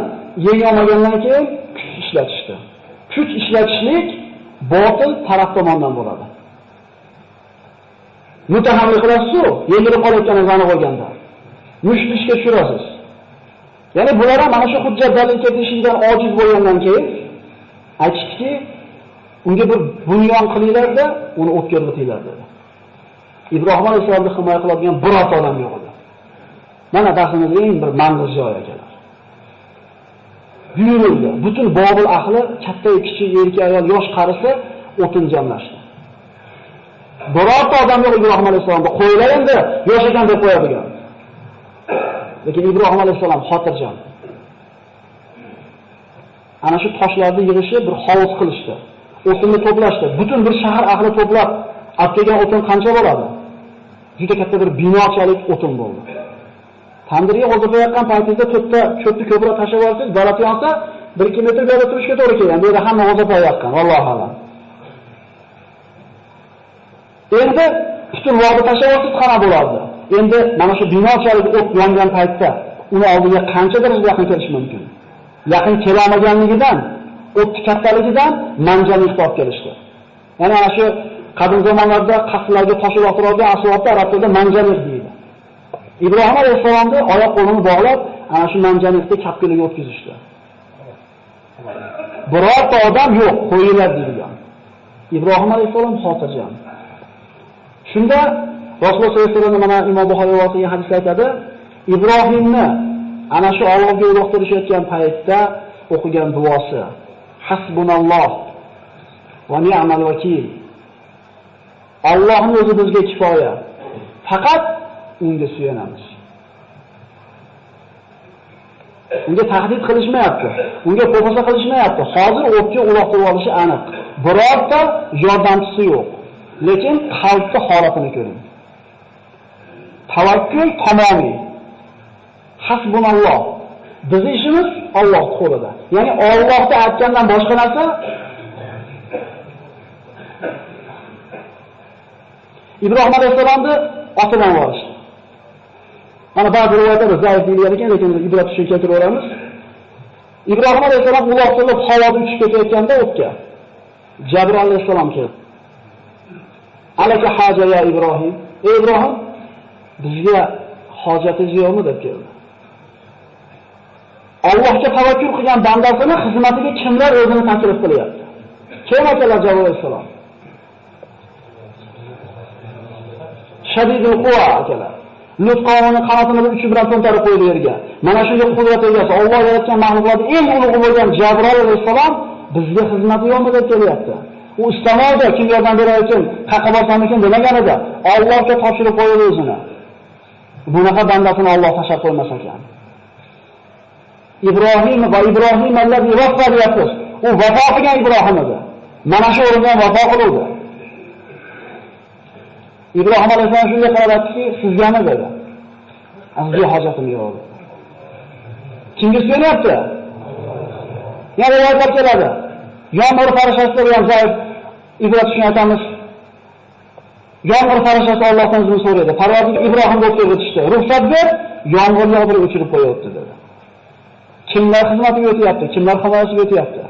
yeng olmagandan keyin kuch ishlatishdi. Kuch ishlatishlik botil taraf tomonidan bo'ladi. Mutahamlik qilasiz-ku, yengilib qolayotganingizni aniq bo'lganda. Mushkil ishga tushirasiz. Ya'ni bular ham mana shu hujjat dalil keltirishdan ojiz bo'lgandan keyin aytishdiki, unga bir bunyon qilinglar-da, uni o'tkir qitinglar dedi. Ibrohim alayhisalomni himoya qiladigan birorta odam yo'q edi. Mana darsimizning eng bir manzil joyi akalar. Buyurildi. Butun Bobil ahli, katta, kichik, erkak, ayol, yosh, qarisi o'tin jamlashdi. Birorta odam yo'q Ibrohim alayhisalomga qo'ylar endi, yosh ekan deb qo'yadigan. Lekin Ibrohim alayhisalom xotirjam. Ana shu toshlarni yig'ishib bir hovuz qilishdi. O'tinni to'plashdi. Butun bir shahar ahli to'plab, olib kelgan o'tin qancha bo'ladi? Juda katta bir binochalik o'tin bo'ldi. Tandirga qo'zg'ayotgan paytingizda to'rtta cho'pni ko'proq tashlab olsangiz, dalati yonsa 1-2 metr berib turishga to'g'ri kelgan. Bu yerda hamma qo'zg'ayotgan, vallohu alam. Endi butun vaqtni tashlab olsangiz qana bo'lardi. endi mana shu binochalik o't yongan paytda uni oldiga qancha darajada yaqin kelish mumkin? Yaqin kelamaganligidan, o'tni kattaligidan manjani olib kelishdi. Ya'ni ana shu qadim zamonlarda qasrlarga tosh uloqtiradigan asvotda arab tilida manjaniq deydi. Ibrohim alayhissalomni oyoq qo'lini bog'lab, ana shu manjaniqni kapkiliga o'tkazishdi. Birorta odam yo'q, qo'yinglar deydigan. Ibrohim alayhissalom xotirjam. Shunda Rasululloh sollallohu alayhi vasallam mana Imom Buxoriy rivoyat qilgan hadisda aytadi, Ibrohimni ana shu Allohga uloqtirishayotgan paytda o'qigan duosi: Hasbunalloh va ni'mal vakil. Allohning o'zi bizga kifoya. Faqat unga suyanamiz. Unga tahdid qilishmayapti, unga qo'pasa qilishmayapti. Hozir o'tga uloqtirib olishi aniq. Birorta yordamchisi yo'q. Lekin qalbning holatini ko'ring. Tavakkul tamomiy. Hasbunalloh. Bizning ishimiz Allohning qo'lida. Ya'ni Allohni aytgandan boshqa narsa Ibrohim alayhissalomni otidan borishdi. Mana ba'zi rivoyatlarda zaif deyilgan ekan, lekin ibrat uchun keltiraveramiz. Ibrohim alayhissalom uloqtirib havoda uchib ketayotganda o'tga Jabroil alayhissalom keldi. Alaka haja ya Ibrohim. Ey Ibrohim, bizga hojatingiz yo'qmi deb keldi. Allohga tavakkul qilgan bandasini xizmatiga kimlar o'zini taklif qilyapti? Kim akalar Jabroil alayhissalom? Shadidul quva akalar. Lut qavmini qanotini uchi bilan to'ntarib qo'ydi yerga. Mana shunga qudrat egasi Alloh yaratgan mahluqotning eng ulug'i bo'lgan Jabroil alayhissalom bizga xizmati yo'qmi deb kelyapti. U istamaydi, kim yordam berar ekan, qayerga borsamikin demaganida, Allohga topshirib qo'ydi o'zini. Bunaqa bandasini Alloh tashlab qo'ymas ekan. Ibrohim va Ibrohim allazi vaffa deyapsiz. U vafo qilgan Ibrohim edi. Mana shu o'rindan vafo qildi. Ibrohim alayhissalom shunday qarabki, sizgami dedi. Sizga hojatim yo'q. Kimga so'rayapti? Yana rivoyatlar keladi. Yomg'ir farishtalari ham zaif ibrat uchun aytamiz. Yomg'ir farishtalari Allohdan izn so'raydi. Parvardigor Ibrohimga o'tib o'tishdi. Ruxsat ber, yomg'irni yog'dirib o'chirib qo'yapti dedi. Kimlar xizmatiga o'tyapti? Kimlar himoyasiga o'tyapti?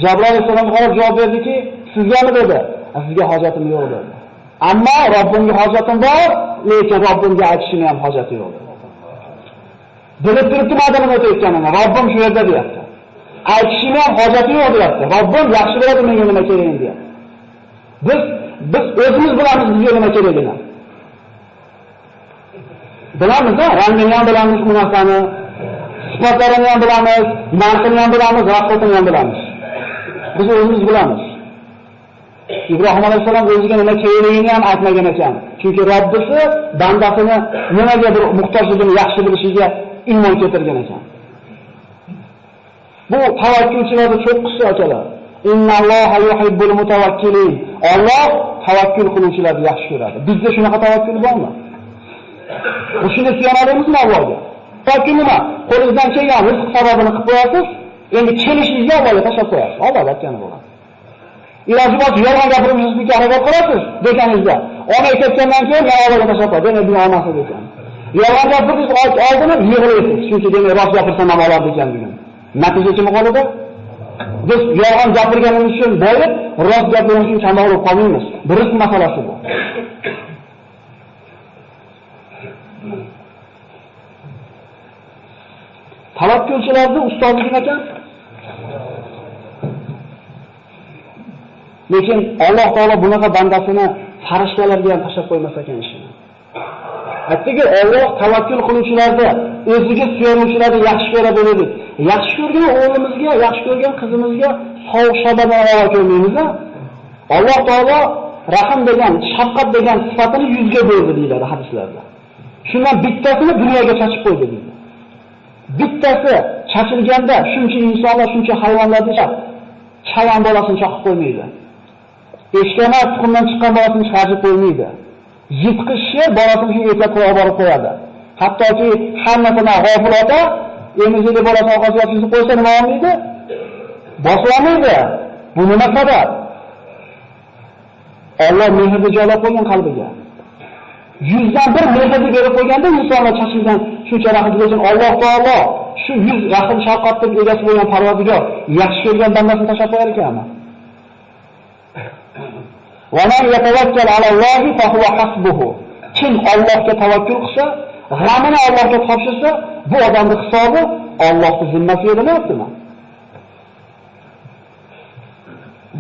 Jabroil alayhissalom qarab javob berdiki, sizgami dedi. Sizga hojatim yo'q dedi. Ammo Robbimga hojatim bor, lekin Robbimga aytishim ham hojati yo'q dedi. Bilib turibdi madamni o'tayotganini, Robbim shu yerda deyapti. Aytishim ham hojati yo'q deyapti. Robbim yaxshi biladi menga nima kerakligini deyapti. Biz o'zimiz bilamiz bizga nima kerakligini. Bilamiz, rangini ham bilamiz bu narsani, sifatlarini ham bilamiz, narxini ham bilamiz, rahmatini ham bilamiz. Biz o'zimiz bilamiz. Ibrohim alayhissalom o'ziga nima kerakligini ham aytmagan ekan. Chunki Robbisi bandasini nimaga bir muhtojligini yaxshi bilishiga iymon keltirgan ekan. Bu tavakkulchilarning cho'qqisi akalar. Innalloha yuhibbul mutawakkilin. Alloh tavakkul qiluvchilarni yaxshi ko'radi. Bizda shunaqa tavakkul bormi? Shuni suyanamizmi Allohga? Tavakkul nima? Qo'lingizdan kelgan rizq sababini qilib qo'yasiz, endi kelishingizga Allohga tashlab qo'yasiz. Alloh aytgani bo'ladi. Iloji bor yolg'on gapirishingizga harakat qilasiz deganingizda, ona ketgandan keyin yana Allohga tashlab qo'yadi, demak bu onasi ekan. Yolg'on gapirib oldini yig'laysiz, chunki demak rost gapirsam ham olar degan bugun. Natija kim qoladi? Biz yolg'on gapirganimiz uchun boyib, rost gapirganimiz uchun kambag'al bo'lib qolmaymiz. Bu rizq masalasi bu. Tavakkulchilarning ustozi kim ekan? Lekin Alloh taolo bunaqa bandasini farishtalarga ham tashlab qo'ymas ekan ishini. Aytdiki, Alloh tavakkul qiluvchilarni, o'ziga suyanuvchilarni yaxshi ko'radi dedik. Yaxshi ko'rgan o'g'limizga, yaxshi ko'rgan qizimizga sovuq shabadan avo ko'rmaymiz-a? Alloh taolo rahim degan, shafqat degan sifatini yuzga bo'ldi deyiladi hadislarda. Shundan bittasini dunyoga chachib qo'ydi deydi. Bittasi chachilganda shuncha insonlar, shuncha hayvonlarni chayon bolasini chaqib qo'ymaydi. Eshkana tuxumdan chiqqan bolasini chiqarib qo'ymaydi. Yitqish sher bolasini shu etlab qo'yib borib qo'yadi. Hattoki hammasini g'ofil ota emizli bolasini orqasiga yotqizib qo'ysa nima bo'lmaydi? Boslamaydi. Bu nima sabab? Alloh mehrni joylab qo'ygan qalbiga. 100dan bir mehrni berib qo'yganda insonlar chachilgan shuncha rahmat uchun Alloh taolo shu 100 rahm shafqatning egasi bo'lgan Parvardigor yaxshi ko'rgan bandasini tashlab qo'yar ekanmi? Va man yatawakkal alallohi fa huwa hasbuhu. Kim Allohga tavakkul qilsa, g'amini Allohga topshirsa, bu odamning hisobi Allohning zimmasiga emasmi?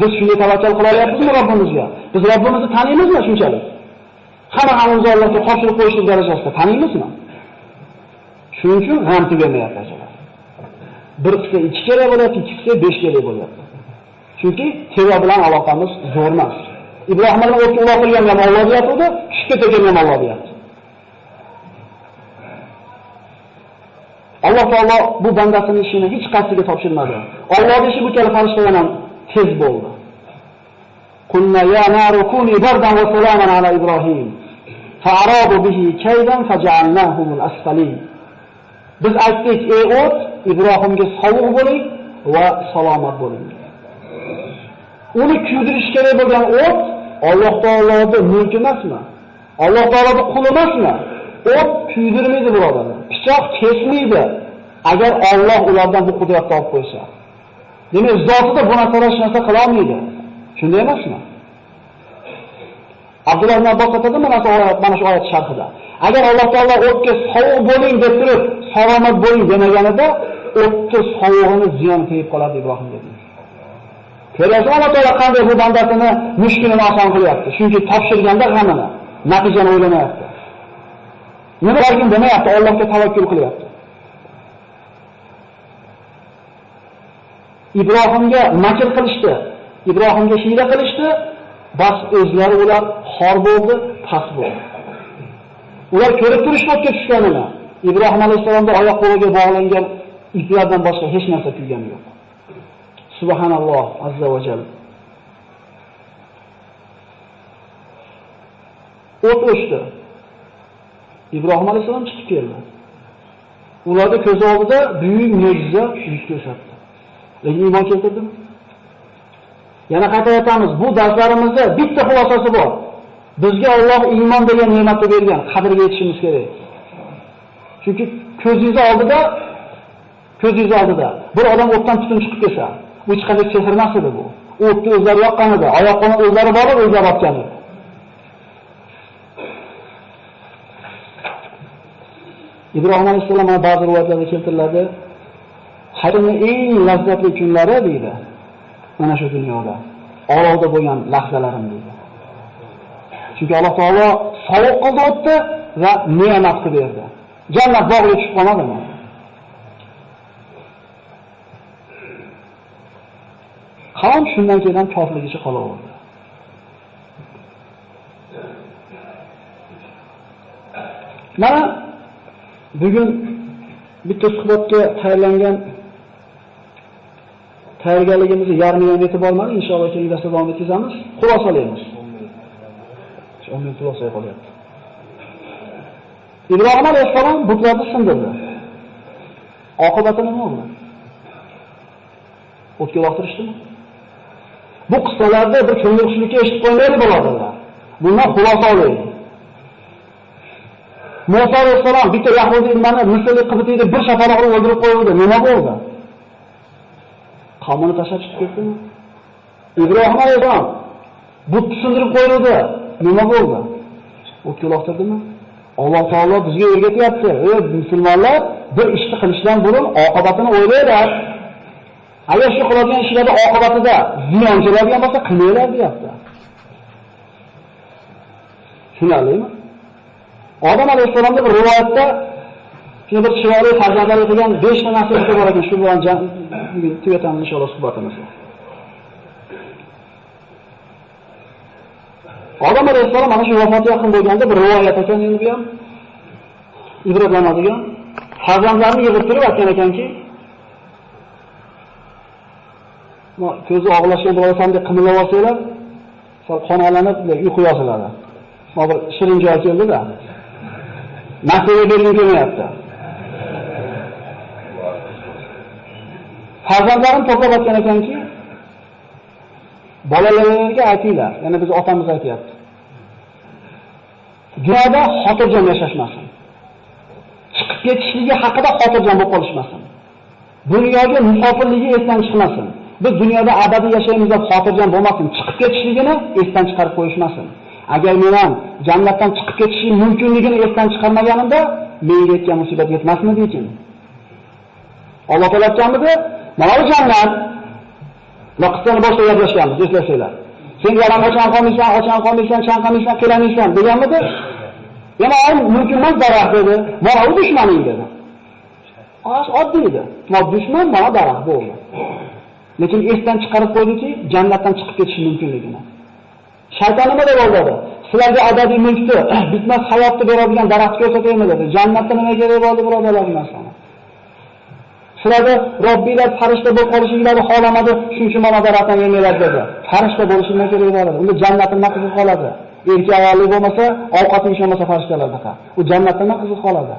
Biz shunga tavakkal qilyapmizmi Robbimizga? Biz Robbimizni taniymizmi shunchalik? Hammamiz Allohga topshirib qo'yishlik darajasida taniymizmi? Shuning uchun g'am tugamayapti ajoyib. Bir qisqa 2 kerak bo'lyapti, 2 qisqa 5 kerak bo'lyapti. Chunki teva bilan aloqamiz zo'r emas. Ibrohim bilan o'tga uloqilgan ham Alloh deyapti, tushib ketgan ham Alloh deyapti. Alloh taolo bu bandasining ishini hech qaysiga topshirmadi. Allohning ishi bu kabi farishtalar ham tez bo'ldi. Qulna ya naru kuni bardan va salaman ala Ibrohim. Fa'aradu bihi kaydan faj'alnahum al-asfalin. Biz aytdik, ey o't, Ibrohimga sovuq bo'ling va salomat bo'ling. Uni kuydirish kerak bo'lgan o't Alloh taoloning mulki emasmi? Alloh taoloning quli emasmi? O't kuydirmaydi birodarlar. Pichoq kesmaydi. Agar Alloh ulardan bu qudratni olib qo'ysa. Demak, zotida bu narsalar hech narsa qila olmaydi. Shunday emasmi? Abdulloh Domla aytadi mana shu oyat sharhida. Agar Alloh taolo o'tga sovuq bo'ling deb turib, salomat bo'ling demaganida, o'tga sovug'ini ziyon tegib qoladi Ibrohimga deydi. Ko'rasiz, Alloh taolo qanday bu bandasini mushkulini oson qilyapti. Chunki topshirganda g'amini, natijani o'ylamayapti. Nima qilgan demayapti, Allohga tavakkul qilyapti. Ibrohimga makr qilishdi, Ibrohimga hiyla qilishdi, bas o'zlari ular xor bo'ldi, past bo'ldi. Ular ko'rib turishdi o'tga tushganini. Ibrohim alayhisalomning oyoq qo'liga bog'langan iplardan boshqa hech narsa kuygani yo'q. Subhanalloh azza va jalla. O't o'chdi. Ibrohim alayhisalom chiqib keldi. Ularning ko'z oldida buyuk mo'jiza yuz ko'rsatdi. Lekin iymon keltirdimi? Yana qaytaryapmiz, bu darslarimizda bitta xulosasi bor. Bizga Alloh iymon degan ne'matni bergan, qadriga yetishimiz kerak. Chunki ko'zingiz oldida bir odam o'tdan tutun chiqib kelsa, bu hech qanday sehr emas edi bu. O'tni o'zlari yoqqan edi, oyoqni o'zlari borib o'zlari otgan edi. Ibrohim alayhisalom ba'zi rivoyatlarda keltiriladi, hayotning eng lazzatli kunlari deydi. Mana shu dunyoda olovda bo'lgan lahzalarim deydi. Chunki Alloh taolo sovuq qildi o'tdi va ne'mat qilib berdi. Jannat bog'iga tushib qolmadimi? Qavm shundan keyin kofirligicha qolaverdi. Mana bugun bitta suhbatga tayyorgarligimizni yarmi ham yetib olmadi. Inshaalloh keyingi darsda davom etamiz. Xulosalaymiz. 10 minut xulosa qolyapti. Ibrohim alayhissalom butlarni sindirdi. Oqibati nima bo'ldi? O'tga uloqtirishdimi? Bu qissalarda bir ko'ngilxushlikka eshitib qo'ymaylik birodarlar. Bundan xulosa olaylik. Musa alayhissalom bitta yahudiy nimani misrlik qibtiyni bir shafaroqni o'ldirib qo'ydi. Nima bo'ldi? Qavmini tashlab chiqib ketdimi? Ibrohim alayhissalom but sindirib qo'ydi. Nima bo'ldi? O'tga uloqtirdimi? Alloh taolo bizga o'rgatyapti. Ey musulmonlar, bir ishni qilishdan burun oqibatini o'ylaylar. Agar shu qiladigan ishlarda oqibatida ziyon keladigan bo'lsa, qilmaylar deyapti. Tushunarlimi? Odam alayhissalomning bir rivoyatda shuna bir chiroyli farzandlar qilgan 5 ta narsa bor ekan. Shu bilan bugun tugatamiz inshaalloh suhbatimizni. Odam alayhissalom mana shu vafoti yaqin bo'lganda bir rivoyat ekan, endi bu ham ibratlanadigan. Farzandlarini yig'ib turib aytgan ekanki, ko'zi og'lashgan bo'lsam deb qimillab olsalar, sal qonalanib uyqu yosiladi. Mana bir shirin joy keldi-da. Nasiba bergim kelmayapti. Farzandlarim to'plab aytgan ekanki, bolalaringizga aytinglar, yana biz otamiz aytayapti. Dunyoda xotirjam yashashmasin. Chiqib ketishligi haqida xotirjam bo'lib qolishmasin. Dunyoga musofirligi esdan chiqmasin. Biz dunyoda abadiy yashaymiz deb xotirjam bo'lmasin. Chiqib ketishligini esdan chiqarib qo'yishmasin. Agar men ham jannatdan chiqib ketishim mumkinligini esdan chiqarmaganimda, menga yetgan musibat yetmasmidi ekan? Alloh taolo aytganmidi? Mana bu jannat. Vaqtdan boshqa gaplashganmiz, eslasanglar. Sen yaram ochgan qolmaysan, chanqamaysan, qelamaysan deganmidi? Yana mumkin emas daraxt dedi. Mana u dushmaning dedi. Oddiy edi. Mana dushman mana daraxt bo'ldi. Lekin esdan chiqarib qo'ydiki, jannatdan chiqib ketish mumkinligini. Shayton nima deb o'yladi? Sizlarga abadiy mulkni, bitmas hayotni beradigan daraxt ko'rsataymi dedi. Jannatda nima kerak bo'ldi birodarlar bu narsani? Sizlarga Robbinglar farishta bo'lib qolishingizni xohlamadi, shuning uchun mana daraxtdan yemanglar dedi. Farishta bo'lishinglar kerak bo'ladi. Unda jannatda nima qilib qoladi? Erkak ayollik bo'lmasa, ovqat yeyish bo'lmasa farishtalardaqa. U jannatda nima qilib qoladi?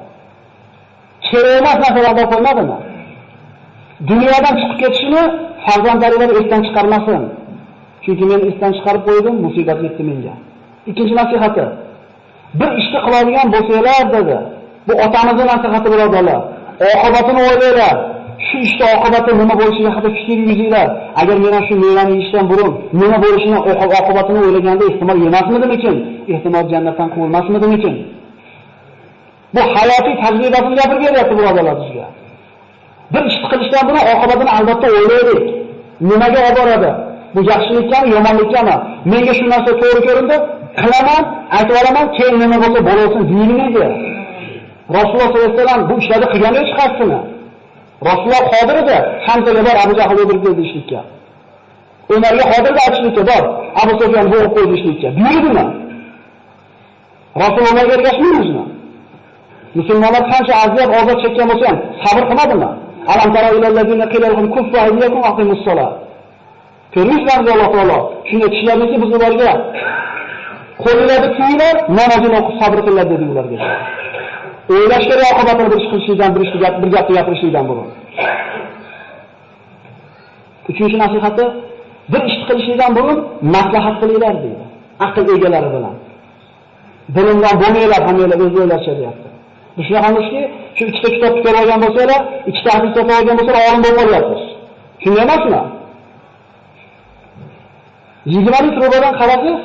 Kerak emas narsalardan qo'ymadimi? Dunyodan chiqib ketishini farzandlarilar esdan chiqarmasin. Chunki men esdan chiqarib qo'ydim, musibat yetdi menga. Ikkinchi nasihati. Bir ishni qiladigan bo'lsanglar dedi. Bu otamizning nasihati birodarlar. Oqibatini o'ylaylar. Shu ishda oqibati nima bo'lishiga haqida fikr yuringlar. Agar men shu mevani yeyishdan burun nima bo'lishini oqibatini o'ylaganda ehtimol yemasmidimikin? Ehtimol jannatdan quvilmasmidimikin? Bu hayotiy tajribasini gapirib beryapti birodarlar bizga. Bir ish qilishdan burun oqibatini albatta o'ylaylik. Nimaga olib boradi? Bu yaxshilikmi, yomonlikmi? Menga shu narsa to'g'ri ko'rindi, qilaman, aytib olaman, keyin nima bo'lsa bo'lasin deyilmaydi. Rasululloh sollallohu alayhi vasallam bu ishlarni qilgani chiqarsini. Rasululloh qodir edi, Hamzaga bor Abu Jahl o'ldirib qo'ydi ishlikka. Umarga qodir edi aytishlikka bor, Abu Sufyon bo'g'ib qo'ydi ishlikka. Buyurdimi? Rasulullohga ergashmaymizmi? Musulmonlar qancha aziyat, ozor chekkan bo'lsa ham sabr qilmadimi? Alam tara ilal ladina qila lahum kuffu aydiyakum aqimus solat. Ko'rishlar Alloh taolo. Shunga kishilarniki biz ularga qo'llarni kiyinglar, namozini o'qib sabr qilinglar dedi ularga. O'ylash kerak oqibatini bir ish qilishdan, bir gapni gapirishdan burun. Uchinchi nasihati, bir ish qilishdan burun maslahat qilinglar deydi. Aql egalari bilan. Bilimdan bo'lmanglar, hammalar o'z o'ylaricha deyapti. Bu shunaqa emaski, shu ikkita kitob ko'rib olgan bo'lsalar, ikkita hadis o'qib olgan bo'lsalar, olim bo'lib qolyapmiz. Shunday emasmi? 20 litr ro'badan qarasangiz,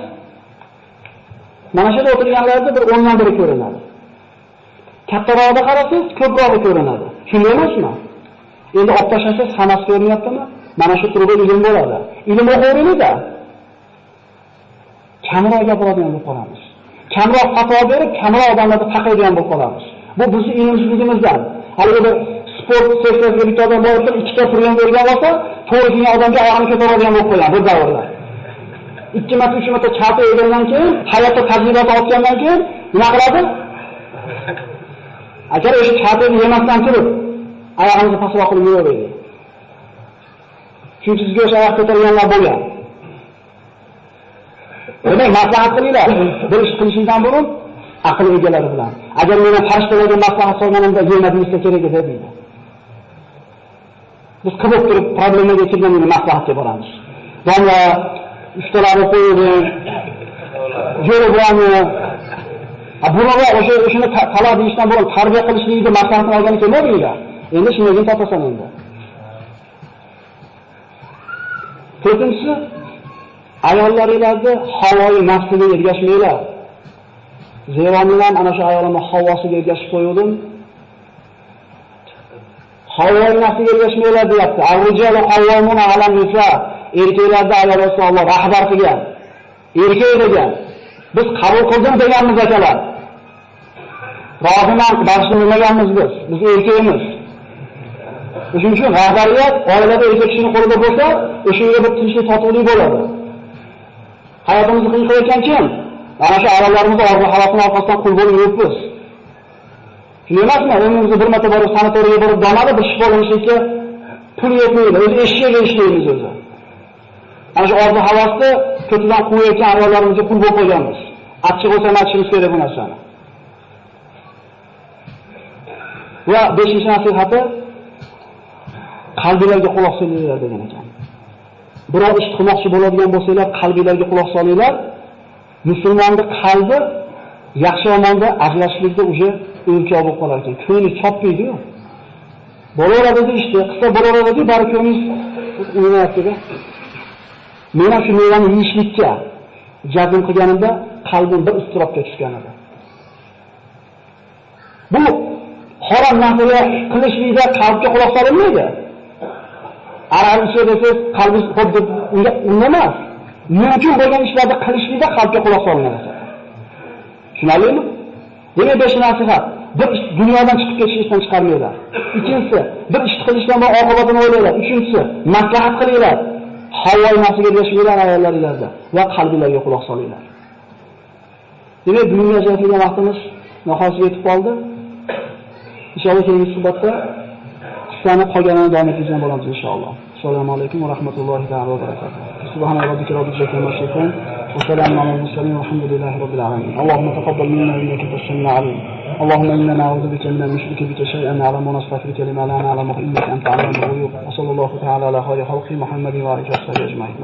mana shu yerda o'tirganlarda bir 10 dan biri ko'rinadi. Kattaroqda qarasangiz, ko'proq ko'rinadi. Shunday emasmi? Endi olib tashlasangiz, hammasi ko'rinyaptimi? Mana shu turda ilm bo'ladi. Ilm o'qiringlar-da. Kamroq gapiradigan bo'lib qolamiz. Kamroq fatvo berib, kamroq odamlarni taqaydigan bo'lib qolamiz. Bu bizning ilmsizligimizdan. Hali bir sport sessiyasiga bitta odam borib, ikkita turgan bo'lgan bo'lsa, to'g'ri odamga oyog'ini ko'taradigan bo'lib qo'ygan bu davrda. 2 marta 3 marta chati yegandan keyin, hayotda tajribasi ortgandan keyin nima qiladi? Agar o'sha chatini yemasdan turib, oyog'imizni pastroq qilib yuraveradi. Chunki sizga o'sha oyoq ko'targanlar bo'lgan. Demak, maslahat qilinglar. Bir ish qilishingdan burun aql egalari bilan. Agar meni farishtalarga maslahat solganimda yemadingizsa kerak edi deydi. Biz qilib turib problemaga kelganda maslahatga boramiz. Domla ustalarni qo'ying, yo'l bilan bunaqa o'shani talab deyishdan burun tarbiya qilishlikni maslahatini olgani kelmadinglar. Endi shundan topasan endi. To'rtinchisi, ayollaringizga havoyi nafsiga ergashmanglar. Zero men ana shu ayolimni havosiga ergashib qo'ydim. Havoyi nafsiga ergashmanglar deyapti. Ar-rijalu qawwamuna 'alan nisa. Erkaklarda ayol Rasululloh rahbar qilgan. Erkak degan. Biz qabul qildim deganmiz akalar. Roziman qarshilamaganmiz biz. Biz erkakmiz. Shuning uchun rahbariyat oilada erkak kishining qo'lida bo'lsa, o'sha yerga bir tinchlik totuvlik bo'ladi. Hayotimizni qiyin qilayotgan kim? Mana shu ayollarimizni orzu havosining orqasidan qul bo'lib yuribmiz. Shunday emasmi? O'zimizni bir marta borib sanatoriyaga borib donali bir shifolanishlikka pul yetmaydi. O'zi eshikka ishlaymiz o'zi. Ana shu orzu havosni ko'tidan quvayotgan ayollarimizga qul bo'lib qo'yganmiz. Achchiq bo'lsa ham aytishimiz kerak bu narsani. Va 5-nasihati qalbingizga quloq solinglar degan ekan. Biror ish qilmoqchi bo'ladigan bo'lsanglar, qalbingizga quloq solinglar. Musulmonning qalbi yaxshi yomonda ajrashishlikda uje o'lchov bo'lib qolar ekan. Ko'ngli chopmaydi-ku. Bolalarida ishda, qissa bolalarida bari ko'nglingiz o'ynayapti-da. Men shu mevani yeyishlikka jazm qilganimda qalbim bir iztirobga tushgan edi. Bu harom narsaga qilishlikda qalbga quloq solinmaydi. Arar ichidasiz qalbingiz xuddi unga emas. Mumkin bo'lgan ishlarni qilishlikda qalbga quloq solinadi. Tushunarlimi? Demak, besh nasihat. Bir ish dunyodan chiqib ketishdan chiqarmaylar. Ikkinchisi, bir ish qilishdan va oqibatini o'ylaylar. Uchinchisi, maslahat qilinglar. Havoy narsaga erishmaylar ayollaringizda va qalbingizga quloq solinglar. Demak, bugunga ajratilgan vaqtimiz nihoyasiga yetib qoldi. Inshaalloh keyingi suhbatda qissani qolganini davom ettirgan bo'lamiz inshaalloh. Assalomu alaykum va rahmatullohi va barakatuh. Subhana robbika robbil izzati amma yasifun va salamun alal mursalin walhamdulillahi robbil alamin. Allohumma taqabbal minna innaka tas-sami'ul alim. اللهم إنا نعوذ بك من المشرك بك شيئا نعلم ونستغفرك لما لا نعلم إنك أنت علام الغيوب وصلى الله تعالى على خير خلق محمد وعلى آله وصحبه أجمعين.